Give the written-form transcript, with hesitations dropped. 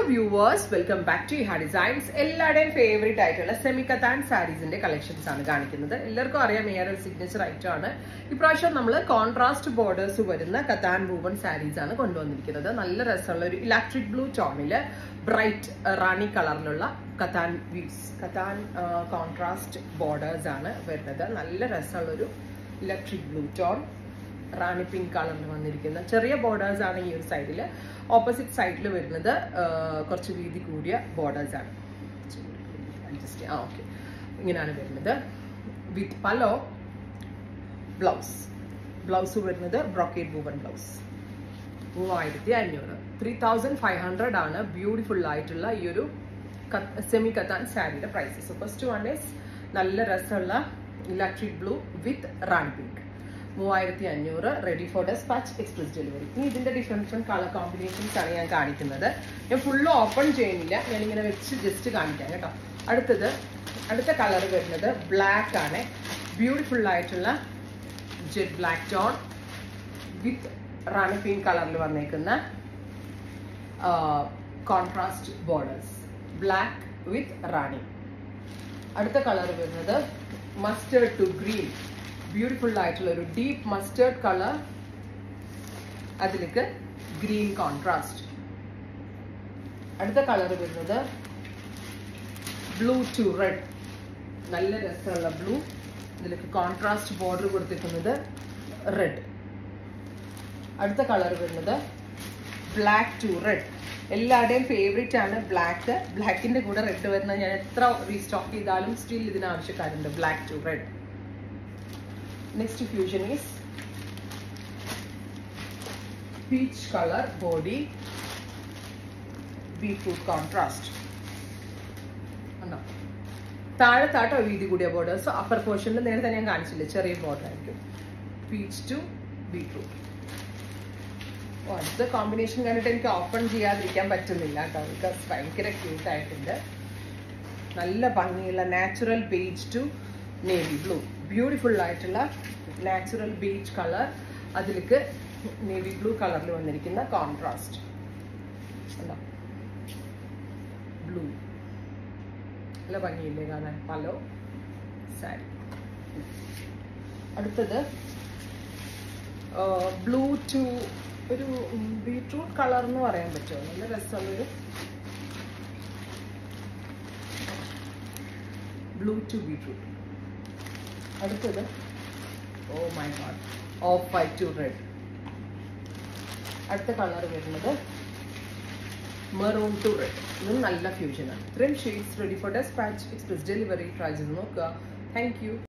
viewers, welcome back to Iha Designs. എല്ലാവരുടെയും favourite ആയിട്ടുള്ള semi കത്താൻ സാരീസിന്റെ കളക്ഷൻസ് ആണ് കാണിക്കുന്നത്. എല്ലാവർക്കും അറിയാം ഒരു സിഗ്നേച്ചർ ഐറ്റം ആണ്. ഇപ്രാവശ്യം നമ്മൾ കോൺട്രാസ്റ്റ് ബോർഡേഴ്സ് വരുന്ന കത്താൻ വൂവൺ സാരീസ് ആണ് കൊണ്ടുവന്നിരിക്കുന്നത്. നല്ല രസമുള്ള ഒരു ഇലക്ട്രിക് ബ്ലൂ ടോണില് ബ്രൈറ്റ് റാണി കളറിലുള്ള കത്താൻ കോൺട്രാസ്റ്റ് ബോർഡേഴ്സ് ആണ് വരുന്നത്. നല്ല രസമുള്ള ഒരു ഇലക്ട്രിക് ബ്ലൂ ടോൺ റാണി പിങ്ക് കളറിൽ വന്നിരിക്കുന്ന ചെറിയ ബോർഡേഴ്സ് ആണ് ഈ ഒരു സൈഡിൽ. ഓപ്പോസിറ്റ് സൈഡിൽ വരുന്നത് കുറച്ച് വീതി കൂടിയ ബോർഡേഴ്സ് ആണ്. ഓക്കെ, ഇങ്ങനെയാണ് വരുന്നത്. വിത്ത് പലോ ബ്ലൗസ് വരുന്നത് ബ്രോക്കേഡ് വൂവൺ ബ്ലൗസ്. 3500 3500 ആണ് ബ്യൂട്ടിഫുൾ ആയിട്ടുള്ള ഈ ഒരു സെമി കത്താൻ സാരിയുടെ പ്രൈസസ്. ഫസ്റ്റ് വൺ ഈസ് നല്ല രസമുള്ള electric blue with Rani pink. 3500, ready for despatch, express delivery. ഇനി ഇതിന്റെ ഡിഫറെന്റ് കളർ കോമ്പിനേഷൻസ് ആണ് ഞാൻ കാണിക്കുന്നത്. ഞാൻ ഫുള്ള് ഓപ്പൺ ചെയ്യുന്നില്ല, ഞാനിങ്ങനെ വെച്ച് ജസ്റ്റ് കാണിക്കാം കേട്ടോ. അടുത്ത കളർ വരുന്നത് ബ്ലാക്ക് ആണ്. ബ്യൂട്ടിഫുൾ ആയിട്ടുള്ള jet black tone with Rani pink കളറിൽ വന്നേക്കുന്ന contrast borders. Black with Rani. അടുത്ത കളർ വരുന്നത് മസ്റ്റേർഡ് ടു ഗ്രീൻ. ബ്യൂട്ടിഫുൾ ആയിട്ടുള്ള ഒരു ഡീപ്പ് മസ്റ്റേർഡ് കളർ, അതിലേക്ക് ഗ്രീൻ കോൺട്രാസ്റ്റ്. അടുത്ത കളർ വരുന്നത് ബ്ലൂ ടു റെഡ്. നല്ല രസമുള്ള ബ്ലൂ, ഇതിലേക്ക് കോൺട്രാസ്റ്റ് ബോർഡർ കൊടുത്തിരിക്കുന്നത് റെഡ്. അടുത്ത കളർ വരുന്നത് ബ്ലാക്ക് ടു റെഡ്. എല്ലാവരുടെയും ഫേവറേറ്റ് ആണ് ബ്ലാക്ക്. ബ്ലാക്കിന്റെ കൂടെ റെഡ് വരുന്നത് ഞാൻ എത്ര റീസ്റ്റോക്ക് ചെയ്താലും സ്റ്റിൽ ഇതിന് ആവശ്യക്കാരുണ്ട്. Black to red. Next fusion is peach color body, beetroot contrast. താഴത്താട്ടോ വീതി കൂടിയ ബോർഡേഴ്സ്. അപ്പർ പോർഷനിൽ നേരത്തെ ഞാൻ കാണിച്ചില്ലേ, ചെറിയ ബോർഡർ ആയിരിക്കും. Peach to beetroot. അടുത്ത കോമ്പിനേഷൻ കണ്ടിട്ട് എനിക്ക് ഓപ്പൺ ചെയ്യാതിരിക്കാൻ പറ്റുന്നില്ല കേട്ടോ, ബിക്കോസ് ഭയങ്കര ക്യൂട്ട് ആയിട്ടുണ്ട്. നല്ല ഭംഗിയുള്ള natural beige to navy blue. Beautiful ആയിട്ടുള്ള നാച്ചുറൽ ബീച്ച് കളർ, അതിലേക്ക് നേവി ബ്ലൂ കളറിൽ വന്നിരിക്കുന്ന കോൺട്രാസ്റ്റ് ബ്ലൂ. നല്ല ഭംഗിയില്ലേ കാണാൻ പലോ സാരി. അടുത്തത് ബ്ലൂ ടു ഒരു ബീട്രൂട്ട് കളർ എന്ന് പറയാൻ പറ്റുമോ, നല്ല രസമുള്ളൊരു ബ്ലൂ ടു ബീട്രൂട്ട്. അടുത്തത് oh my god, off white to red. അടുത്ത കളർ വരുന്നത് മെറൂൺ ടു റെഡ്. ഇതും നല്ല ഫ്യൂഷനാണ്. ഇത്രയും shades ready for despatch, express delivery. Try ചെയ്ത് നോക്കുക. Thank U.